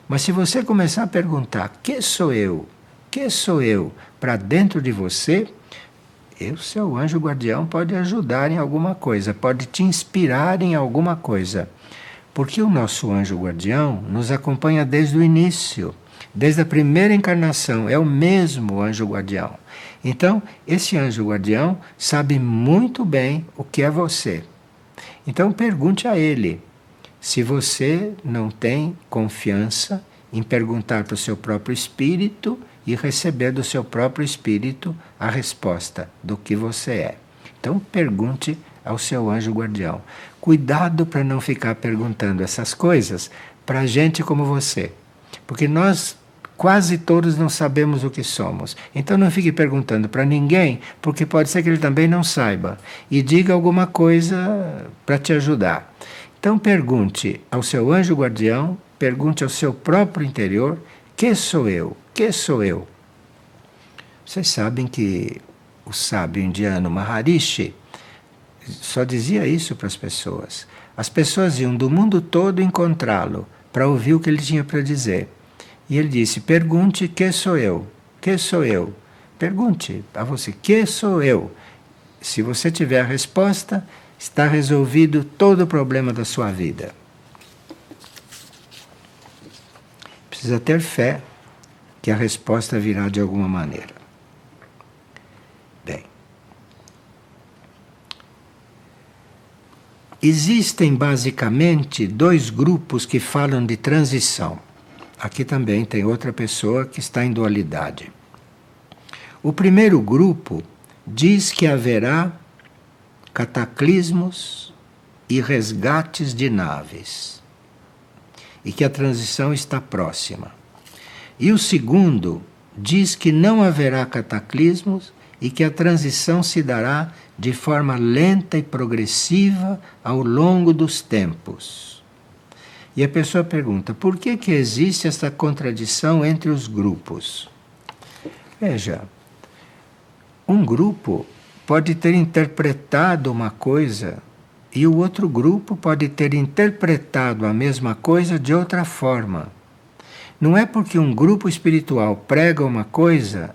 Mas se você começar a perguntar: que sou eu? Que sou eu? Para dentro de você, o seu anjo guardião pode ajudar em alguma coisa, pode te inspirar em alguma coisa. Porque o nosso anjo guardião nos acompanha desde o início. Desde a primeira encarnação, é o mesmo anjo guardião. Então, esse anjo guardião sabe muito bem o que é você. Então, pergunte a ele se você não tem confiança em perguntar para o seu próprio espírito e receber do seu próprio espírito a resposta do que você é. Então, pergunte ao seu anjo guardião. Cuidado para não ficar perguntando essas coisas para gente como você. Porque nós quase todos não sabemos o que somos. Então não fique perguntando para ninguém, porque pode ser que ele também não saiba. E diga alguma coisa para te ajudar. Então pergunte ao seu anjo guardião, pergunte ao seu próprio interior: que sou eu? Que sou eu? Vocês sabem que o sábio indiano Maharishi só dizia isso para as pessoas. As pessoas iam do mundo todo encontrá-lo para ouvir o que ele tinha para dizer. E ele disse: pergunte que sou eu? Que sou eu? Pergunte a você: que sou eu? Se você tiver a resposta, está resolvido todo o problema da sua vida. Precisa ter fé que a resposta virá de alguma maneira. Bem, existem basicamente dois grupos que falam de transição. Aqui também tem outra pessoa que está em dualidade. O primeiro grupo diz que haverá cataclismos e resgates de naves e que a transição está próxima. E o segundo diz que não haverá cataclismos e que a transição se dará de forma lenta e progressiva ao longo dos tempos. E a pessoa pergunta: por que existe essa contradição entre os grupos? Veja, um grupo pode ter interpretado uma coisa e o outro grupo pode ter interpretado a mesma coisa de outra forma. Não é porque um grupo espiritual prega uma coisa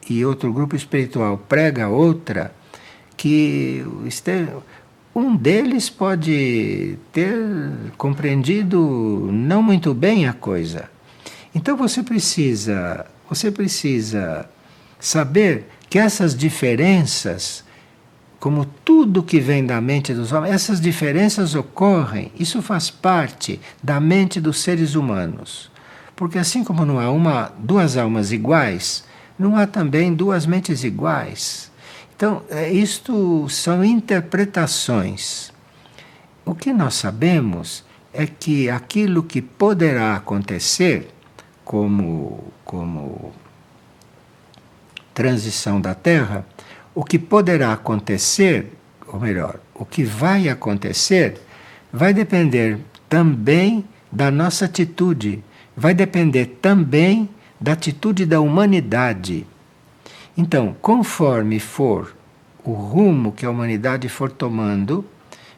e outro grupo espiritual prega outra que um deles pode ter compreendido não muito bem a coisa. Então você precisa saber que essas diferenças, como tudo que vem da mente dos homens, essas diferenças ocorrem, isso faz parte da mente dos seres humanos. Porque assim como não há duas almas iguais, não há também duas mentes iguais. Então, isto são interpretações. O que nós sabemos é que aquilo que poderá acontecer como transição da Terra, o que poderá acontecer, ou melhor, o que vai acontecer, vai depender também da nossa atitude, vai depender também da atitude da humanidade. Então, conforme for o rumo que a humanidade for tomando,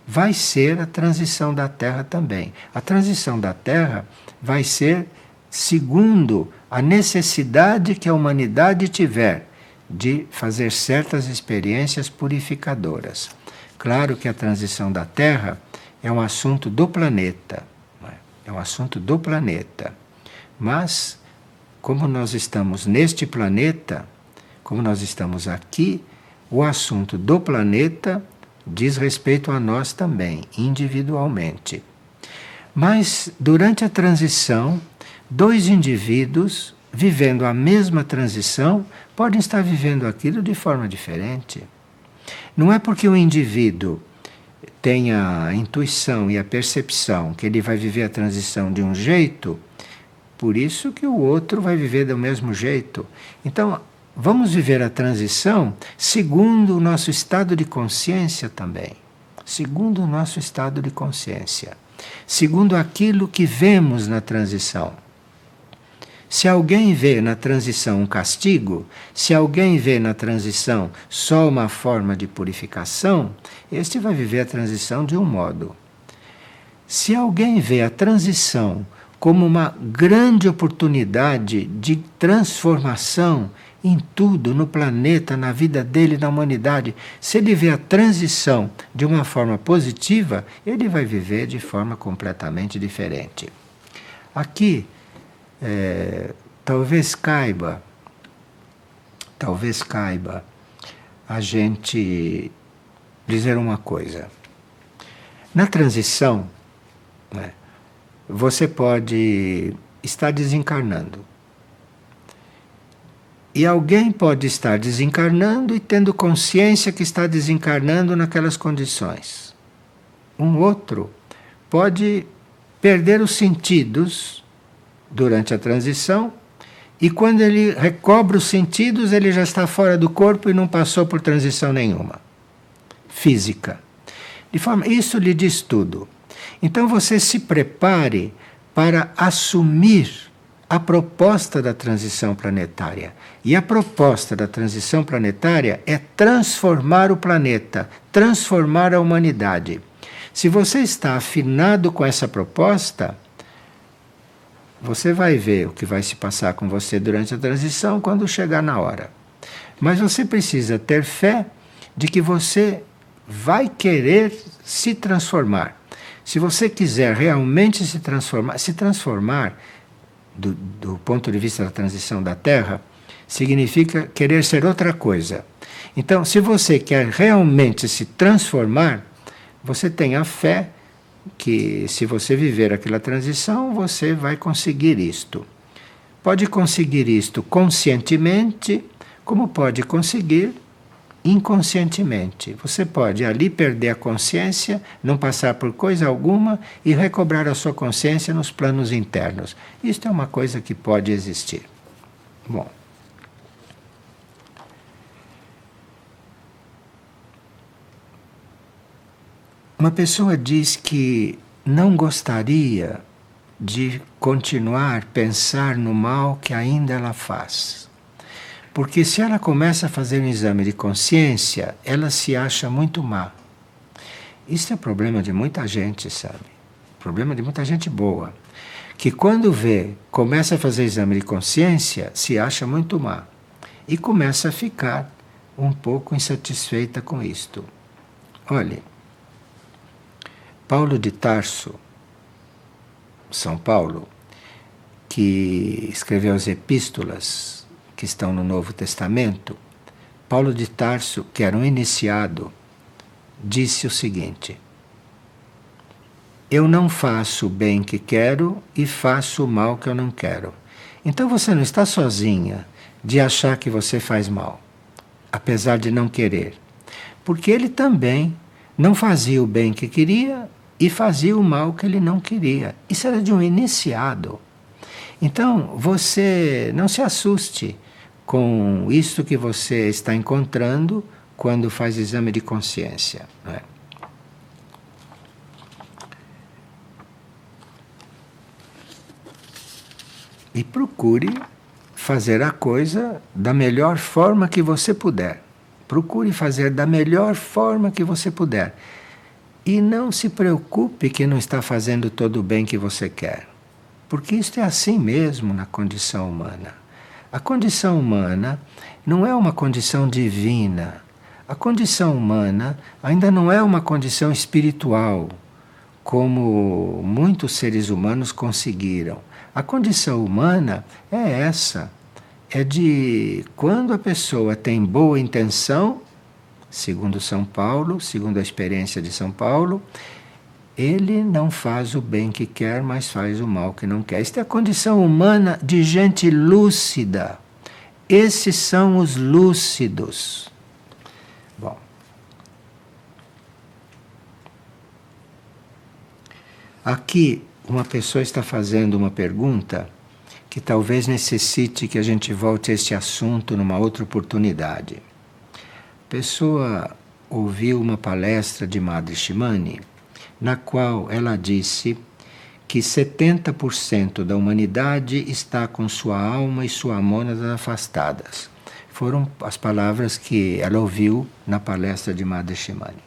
vai ser a transição da Terra também. A transição da Terra vai ser segundo a necessidade que a humanidade tiver de fazer certas experiências purificadoras. Claro que a transição da Terra é um assunto do planeta, é um assunto do planeta. Mas, como nós estamos neste planeta, como nós estamos aqui, o assunto do planeta diz respeito a nós também, individualmente. Mas, durante a transição, dois indivíduos vivendo a mesma transição podem estar vivendo aquilo de forma diferente. Não é porque o indivíduo tenha a intuição e a percepção que ele vai viver a transição de um jeito, por isso que o outro vai viver do mesmo jeito. Então, vamos viver a transição segundo o nosso estado de consciência também. Segundo o nosso estado de consciência. Segundo aquilo que vemos na transição. Se alguém vê na transição um castigo, se alguém vê na transição só uma forma de purificação, este vai viver a transição de um modo. Se alguém vê a transição como uma grande oportunidade de transformação em tudo, no planeta, na vida dele, na humanidade, se ele vê a transição de uma forma positiva, ele vai viver de forma completamente diferente. Aqui, talvez caiba a gente dizer uma coisa. Na transição, né, você pode estar desencarnando. E alguém pode estar desencarnando e tendo consciência que está desencarnando naquelas condições. Um outro pode perder os sentidos durante a transição e quando ele recobra os sentidos, ele já está fora do corpo e não passou por transição nenhuma. Física. Isso lhe diz tudo. Então você se prepare para assumir a proposta da transição planetária. E a proposta da transição planetária é transformar o planeta, transformar a humanidade. Se você está afinado com essa proposta, você vai ver o que vai se passar com você durante a transição quando chegar na hora. Mas você precisa ter fé de que você vai querer se transformar. Se você quiser realmente se transformar do ponto de vista da transição da Terra, significa querer ser outra coisa. Então, se você quer realmente se transformar, você tem a fé que se você viver aquela transição, você vai conseguir isto. Pode conseguir isto conscientemente, como pode conseguir inconscientemente. Você pode ali perder a consciência, não passar por coisa alguma e recobrar a sua consciência nos planos internos. Isto é uma coisa que pode existir. Bom. Uma pessoa diz que não gostaria de continuar a pensar no mal que ainda ela faz. Porque se ela começa a fazer um exame de consciência, ela se acha muito má. Isso é problema de muita gente, sabe? Problema de muita gente boa. Que quando começa a fazer exame de consciência, se acha muito má. E começa a ficar um pouco insatisfeita com isto. Olhe, Paulo de Tarso, São Paulo, que escreveu as epístolas que estão no Novo Testamento, Paulo de Tarso, que era um iniciado, disse o seguinte: eu não faço o bem que quero e faço o mal que eu não quero. Então você não está sozinha de achar que você faz mal, apesar de não querer. Porque ele também não fazia o bem que queria e fazia o mal que ele não queria. Isso era de um iniciado. Então, você não se assuste com isso que você está encontrando quando faz exame de consciência. Não é? E procure fazer a coisa da melhor forma que você puder. Procure fazer da melhor forma que você puder. E não se preocupe que não está fazendo todo o bem que você quer. Porque isso é assim mesmo na condição humana. A condição humana não é uma condição divina. A condição humana ainda não é uma condição espiritual, como muitos seres humanos conseguiram. A condição humana é essa. É de quando a pessoa tem boa intenção, segundo São Paulo, segundo a experiência de São Paulo, ele não faz o bem que quer, mas faz o mal que não quer. Esta é a condição humana de gente lúcida. Esses são os lúcidos. Bom. Aqui, uma pessoa está fazendo uma pergunta que talvez necessite que a gente volte a este assunto numa outra oportunidade. A pessoa ouviu uma palestra de Madre Shimani, na qual ela disse que 70% da humanidade está com sua alma e sua mônada afastadas. Foram as palavras que ela ouviu na palestra de Madre Shimani.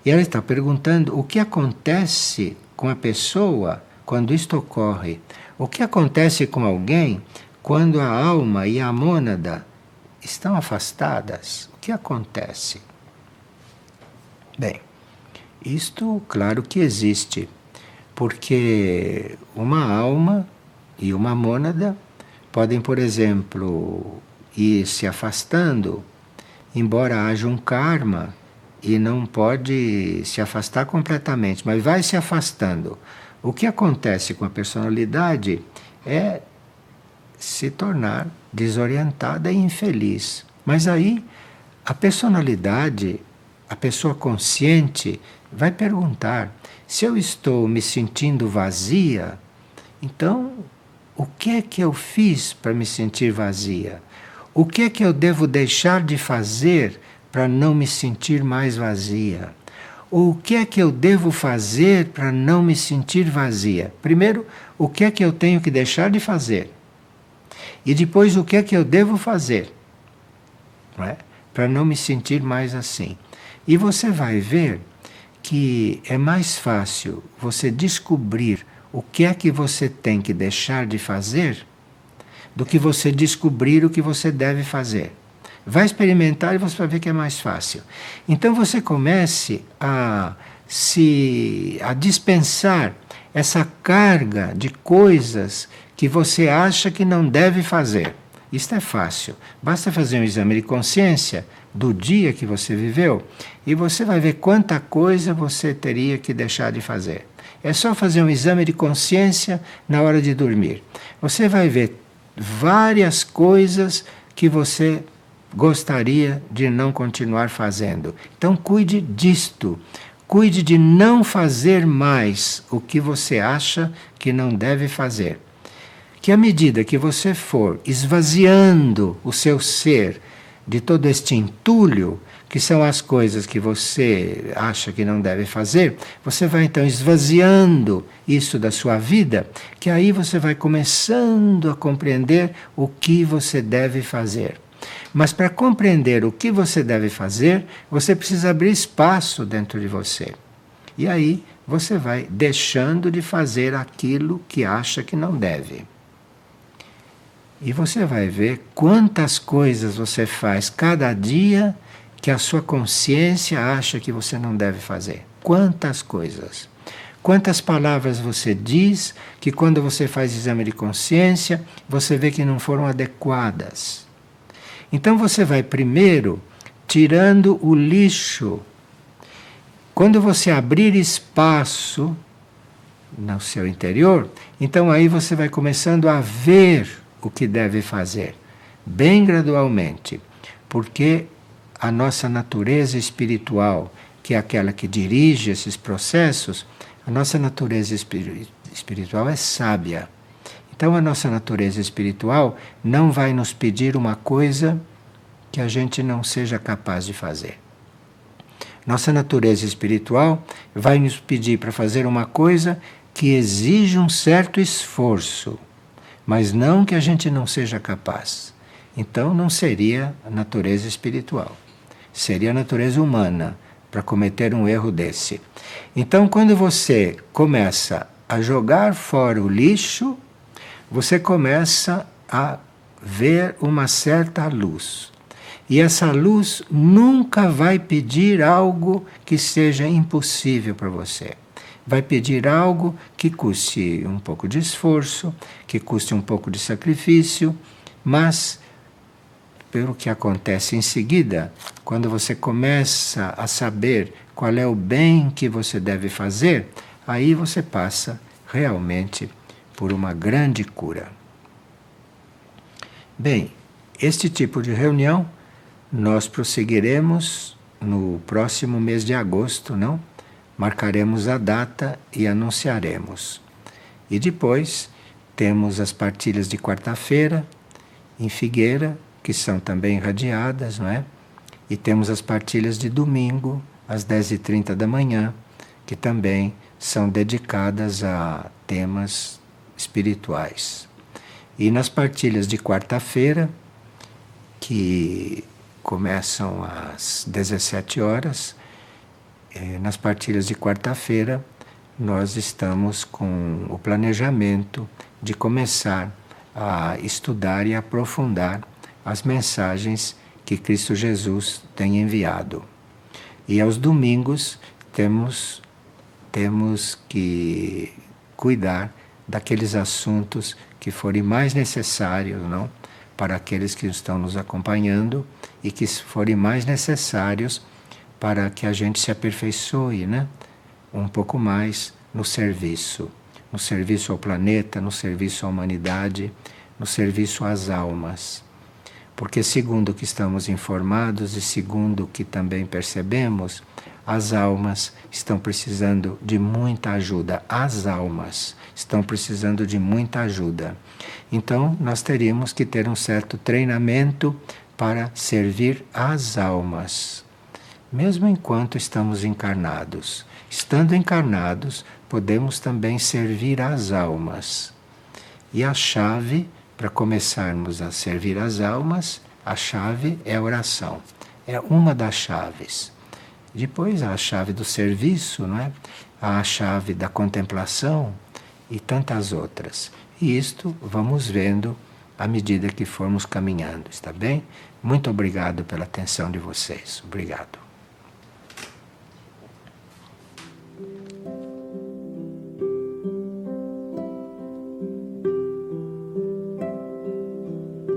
E ela está perguntando o que acontece com a pessoa quando isto ocorre. O que acontece com alguém quando a alma e a mônada estão afastadas? O que acontece? Bem, isto, claro que existe, porque uma alma e uma mônada podem, por exemplo, ir se afastando, embora haja um karma, e não pode se afastar completamente, mas vai se afastando. O que acontece com a personalidade é se tornar desorientada e infeliz. Mas aí a personalidade, a pessoa consciente, vai perguntar: se eu estou me sentindo vazia, então o que é que eu fiz para me sentir vazia? O que é que eu devo deixar de fazer para não me sentir mais vazia? Ou o que é que eu devo fazer para não me sentir vazia? Primeiro, o que é que eu tenho que deixar de fazer? E depois o que é que eu devo fazer, não é? Para não me sentir mais assim. E você vai ver que é mais fácil você descobrir o que é que você tem que deixar de fazer do que você descobrir o que você deve fazer. Vai experimentar e você vai ver que é mais fácil. Então você comece a dispensar essa carga de coisas que você acha que não deve fazer. Isto é fácil. Basta fazer um exame de consciência do dia que você viveu e você vai ver quanta coisa você teria que deixar de fazer. É só fazer um exame de consciência na hora de dormir. Você vai ver várias coisas que você gostaria de não continuar fazendo. Então cuide disto. Cuide de não fazer mais o que você acha que não deve fazer. Que à medida que você for esvaziando o seu ser de todo este entulho, que são as coisas que você acha que não deve fazer, você vai então esvaziando isso da sua vida, que aí você vai começando a compreender o que você deve fazer. Mas para compreender o que você deve fazer, você precisa abrir espaço dentro de você. E aí você vai deixando de fazer aquilo que acha que não deve. E você vai ver quantas coisas você faz cada dia que a sua consciência acha que você não deve fazer. Quantas coisas. Quantas palavras você diz que quando você faz exame de consciência, você vê que não foram adequadas. Então você vai primeiro tirando o lixo. Quando você abrir espaço no seu interior, então aí você vai começando a ver o que deve fazer, bem gradualmente, porque a nossa natureza espiritual, que é aquela que dirige esses processos, a nossa natureza espiritual é sábia. Então a nossa natureza espiritual não vai nos pedir uma coisa que a gente não seja capaz de fazer. Nossa natureza espiritual vai nos pedir para fazer uma coisa que exige um certo esforço, mas não que a gente não seja capaz. Então não seria a natureza espiritual. Seria a natureza humana para cometer um erro desse. Então quando você começa a jogar fora o lixo, você começa a ver uma certa luz. E essa luz nunca vai pedir algo que seja impossível para você. Vai pedir algo que custe um pouco de esforço, que custe um pouco de sacrifício, mas pelo que acontece em seguida, quando você começa a saber qual é o bem que você deve fazer, aí você passa realmente por uma grande cura. Bem, este tipo de reunião nós prosseguiremos no próximo mês de agosto, não? Marcaremos a data e anunciaremos. E depois temos as partilhas de quarta-feira em Figueira, que são também radiadas, não é? E temos as partilhas de domingo, às 10h30 da manhã, que também são dedicadas a temas espirituais. E nas partilhas de quarta-feira, que começam às 17 horas, nas partilhas de quarta-feira, nós estamos com o planejamento de começar a estudar e aprofundar as mensagens que Cristo Jesus tem enviado. E aos domingos temos que cuidar daqueles assuntos que forem mais necessários, não? Para aqueles que estão nos acompanhando e que forem mais necessários para que a gente se aperfeiçoe, né? Um pouco mais no serviço ao planeta, no serviço à humanidade, no serviço às almas. Porque segundo o que estamos informados e segundo o que também percebemos, as almas estão precisando de muita ajuda. As almas estão precisando de muita ajuda. Então, nós teríamos que ter um certo treinamento para servir às almas, mesmo enquanto estamos encarnados. Estando encarnados, podemos também servir às almas. E a chave para começarmos a servir as almas, a chave é a oração. É uma das chaves. Depois há a chave do serviço, não é? Há a chave da contemplação e tantas outras. E isto vamos vendo à medida que formos caminhando, está bem? Muito obrigado pela atenção de vocês. Obrigado.